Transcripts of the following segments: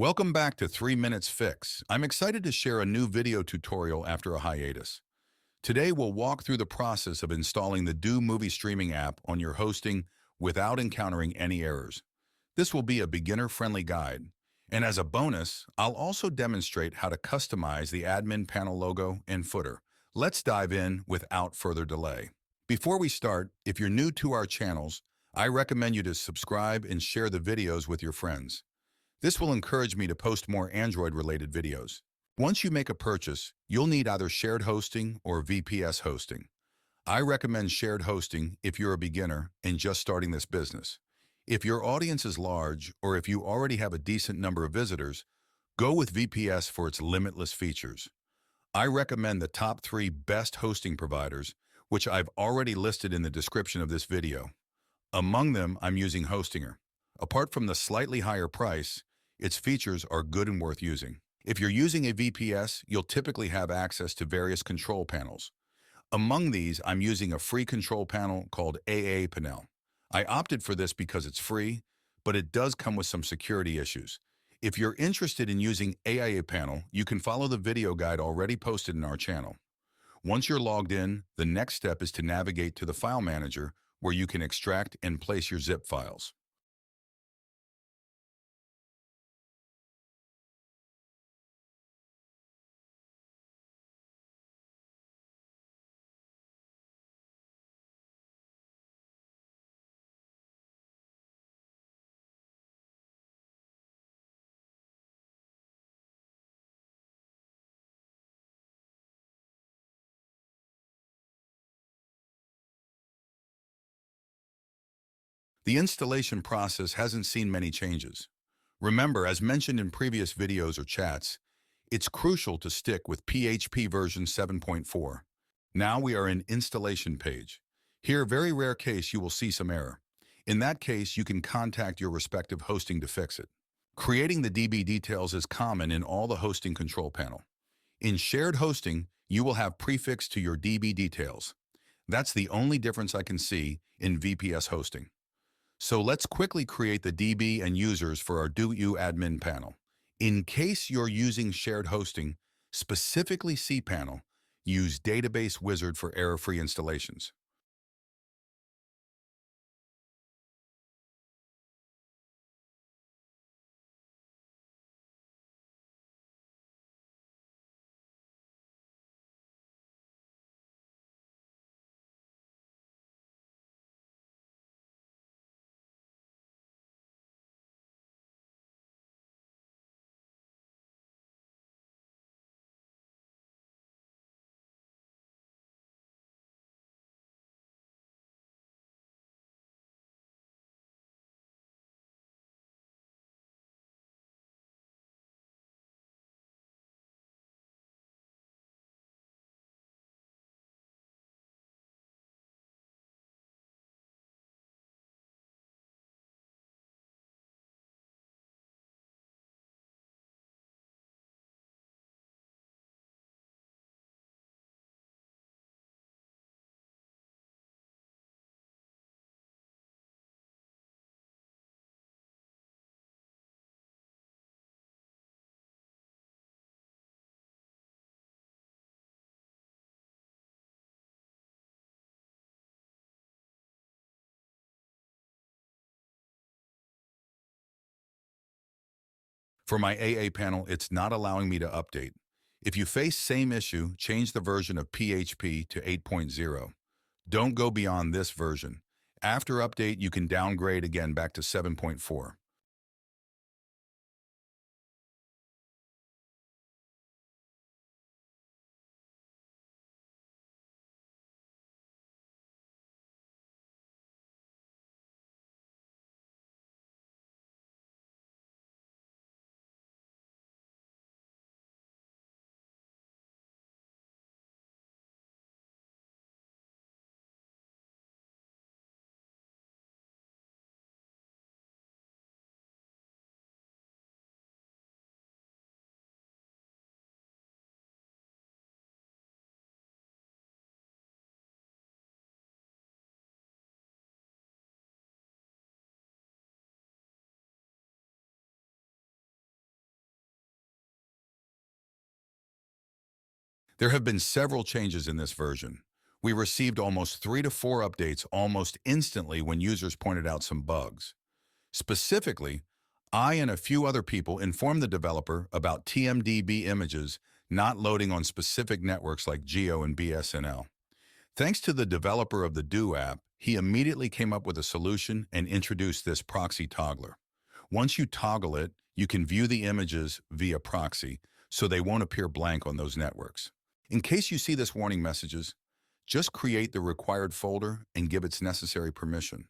Welcome back to 3 Minutes Fix. I'm excited to share a new video tutorial after a hiatus. Today we'll walk through the process of installing the Dooo Movie Streaming app on your hosting without encountering any errors. This will be a beginner-friendly guide. And as a bonus, I'll also demonstrate how to customize the admin panel logo and footer. Let's dive in without further delay. Before we start, if you're new to our channels, I recommend you to subscribe and share the videos with your friends. This will encourage me to post more Android-related videos. Once you make a purchase, you'll need either shared hosting or VPS hosting. I recommend shared hosting if you're a beginner and just starting this business. If your audience is large or if you already have a decent number of visitors, go with VPS for its limitless features. I recommend the top 3 best hosting providers, which I've already listed in the description of this video. Among them, I'm using Hostinger. Apart from the slightly higher price, its features are good and worth using. If you're using a VPS, you'll typically have access to various control panels. Among these, I'm using a free control panel called AA Panel. I opted for this because it's free, but it does come with some security issues. If you're interested in using AA Panel, you can follow the video guide already posted in our channel. Once you're logged in, the next step is to navigate to the File Manager, where you can extract and place your zip files. The installation process hasn't seen many changes. Remember, as mentioned in previous videos or chats, it's crucial to stick with PHP version 7.4. Now we are in installation page. Here, very rare case, you will see some error. In that case, you can contact your respective hosting to fix it. Creating the DB details is common in all the hosting control panel. In shared hosting, you will have prefix to your DB details. That's the only difference I can see in VPS hosting. So let's quickly create the DB and users for our Dooo admin panel. In case you're using shared hosting, specifically cPanel, use Database Wizard for error-free installations. For my AA panel, it's not allowing me to update. If you face same issue, change the version of PHP to 8.0. Don't go beyond this version. After update, you can downgrade again back to 7.4. There have been several changes in this version. We received almost 3 to 4 updates almost instantly when users pointed out some bugs. Specifically, I and a few other people informed the developer about TMDB images not loading on specific networks like Geo and BSNL. Thanks to the developer of the Dooo app, he immediately came up with a solution and introduced this Proxy Toggler. Once you toggle it, you can view the images via proxy, so they won't appear blank on those networks. In case you see this warning messages, just create the required folder and give its necessary permission.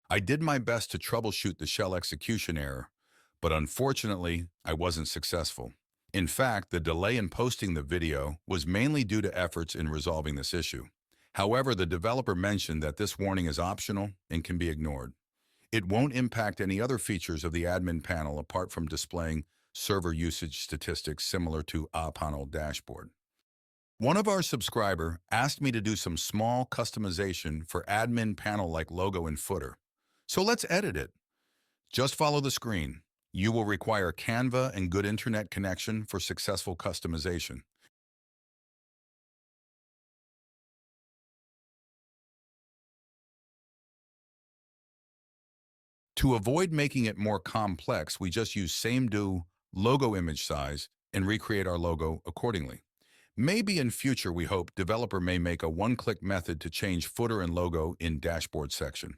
I did my best to troubleshoot the shell execution error, but unfortunately, I wasn't successful. In fact, the delay in posting the video was mainly due to efforts in resolving this issue. However, the developer mentioned that this warning is optional and can be ignored. It won't impact any other features of the admin panel apart from displaying server usage statistics similar to a panel dashboard. One of our subscriber asked me to do some small customization for admin panel like logo and footer. So let's edit it. Just follow the screen. You will require Canva and good internet connection for successful customization. To avoid making it more complex, we just use same do logo image size and recreate our logo accordingly. Maybe in future we hope developer may make a one-click method to change footer and logo in dashboard section.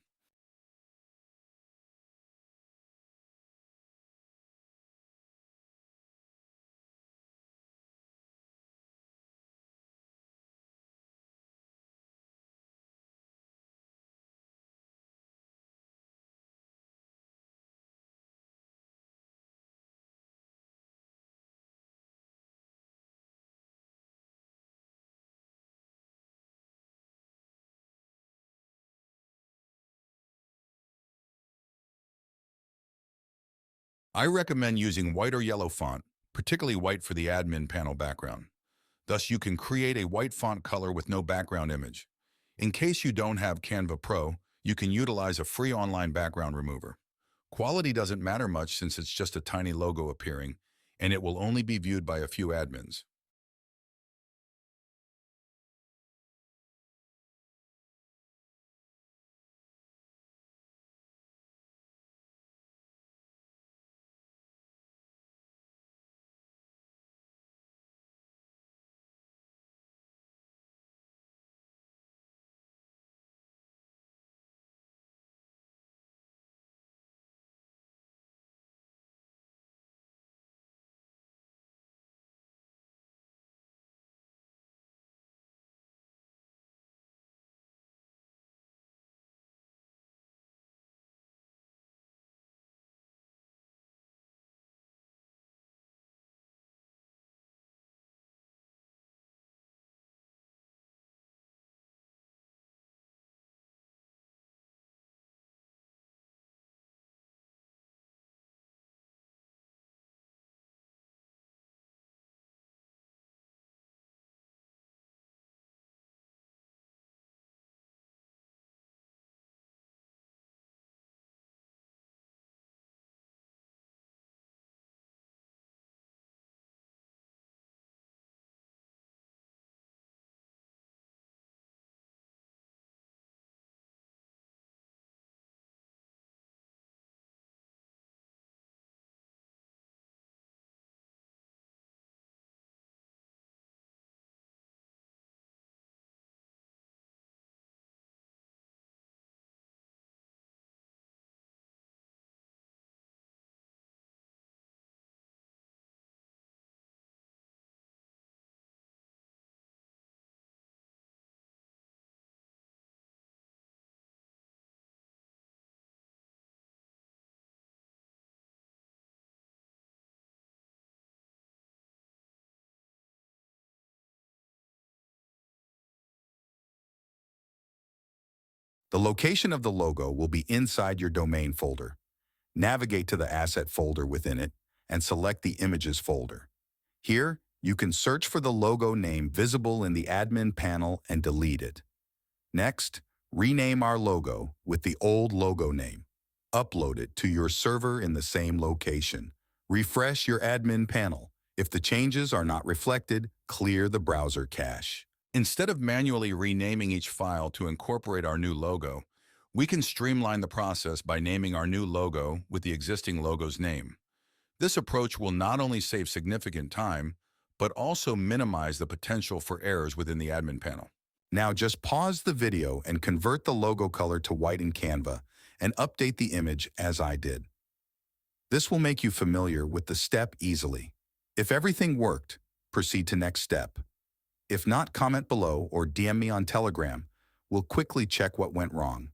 I recommend using white or yellow font, particularly white for the admin panel background. Thus, you can create a white font color with no background image. In case you don't have Canva Pro, you can utilize a free online background remover. Quality doesn't matter much since it's just a tiny logo appearing, and it will only be viewed by a few admins. The location of the logo will be inside your domain folder. Navigate to the asset folder within it and select the images folder. Here, you can search for the logo name visible in the admin panel and delete it. Next, rename our logo with the old logo name. Upload it to your server in the same location. Refresh your admin panel. If the changes are not reflected, clear the browser cache. Instead of manually renaming each file to incorporate our new logo, we can streamline the process by naming our new logo with the existing logo's name. This approach will not only save significant time, but also minimize the potential for errors within the admin panel. Now just pause the video and convert the logo color to white in Canva and update the image as I did. This will make you familiar with the step easily. If everything worked, proceed to next step. If not, comment below or DM me on Telegram. We'll quickly check what went wrong.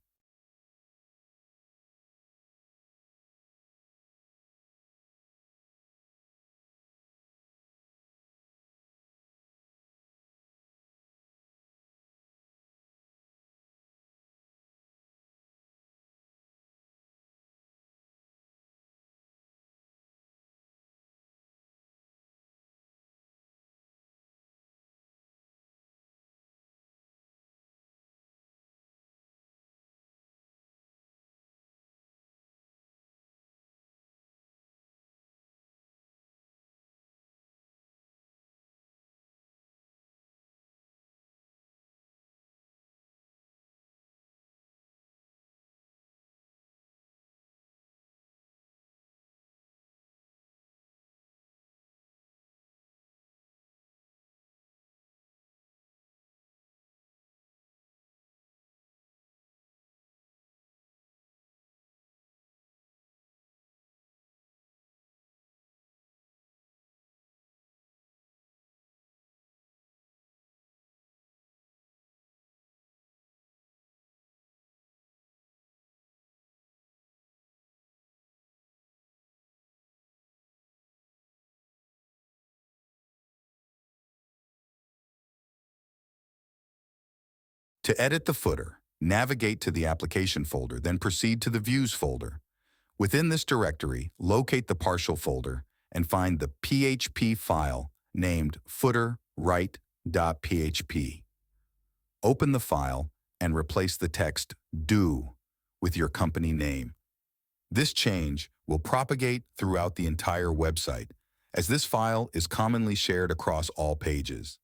To edit the footer, navigate to the application folder, then proceed to the views folder. Within this directory, locate the partial folder and find the PHP file named footerwrite.php. Open the file and replace the text Dooo with your company name. This change will propagate throughout the entire website, as this file is commonly shared across all pages.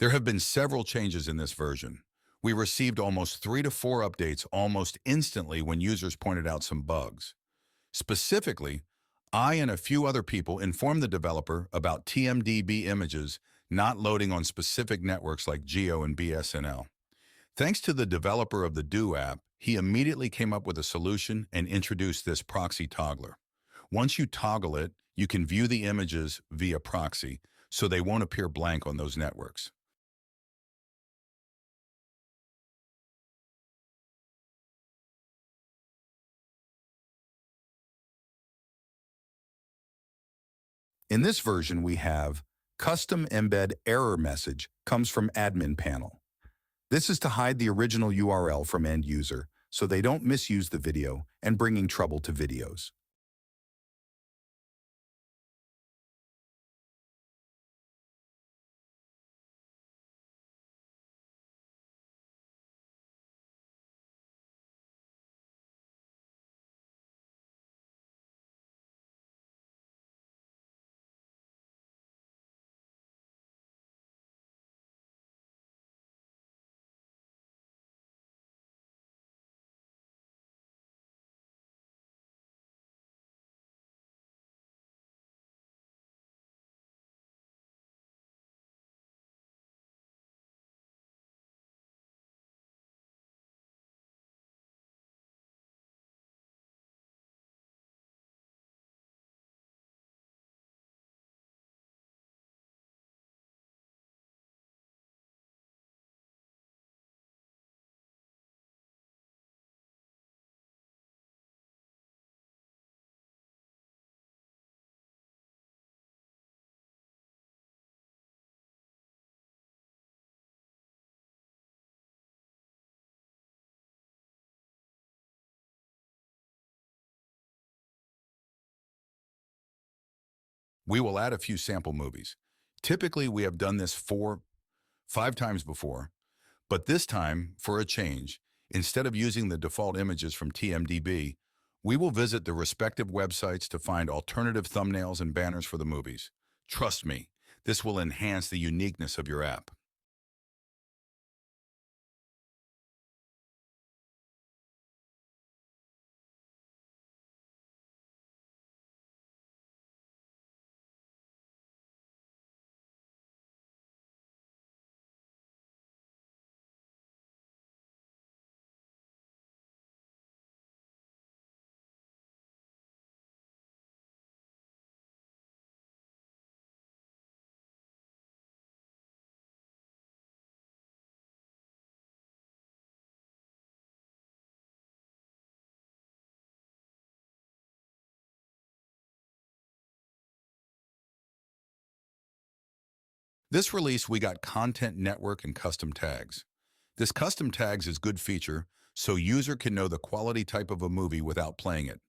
There have been several changes in this version. We received almost 3 to 4 updates almost instantly when users pointed out some bugs. Specifically, I and a few other people informed the developer about TMDB images not loading on specific networks like Geo and BSNL. Thanks to the developer of the Dooo app, he immediately came up with a solution and introduced this Proxy Toggler. Once you toggle it, you can view the images via proxy, so they won't appear blank on those networks. In this version, we have custom embed error message comes from admin panel. This is to hide the original URL from end user so they don't misuse the video and bringing trouble to videos. We will add a few sample movies. Typically, we have done this 5 times before, but this time, for a change, instead of using the default images from TMDB, we will visit the respective websites to find alternative thumbnails and banners for the movies. Trust me, this will enhance the uniqueness of your app. This release, we got content network and custom tags. This custom tags is good feature, so user can know the quality type of a movie without playing it.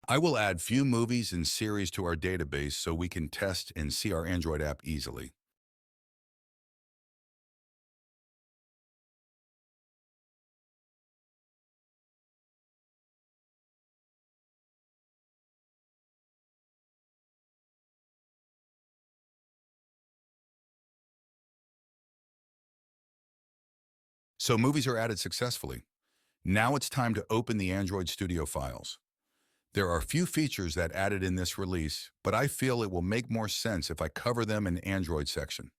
I will add few movies and series to our database so we can test and see our Android app easily. So movies are added successfully. Now it's time to open the Android Studio files. There are a few features that added in this release, but I feel it will make more sense if I cover them in Android section.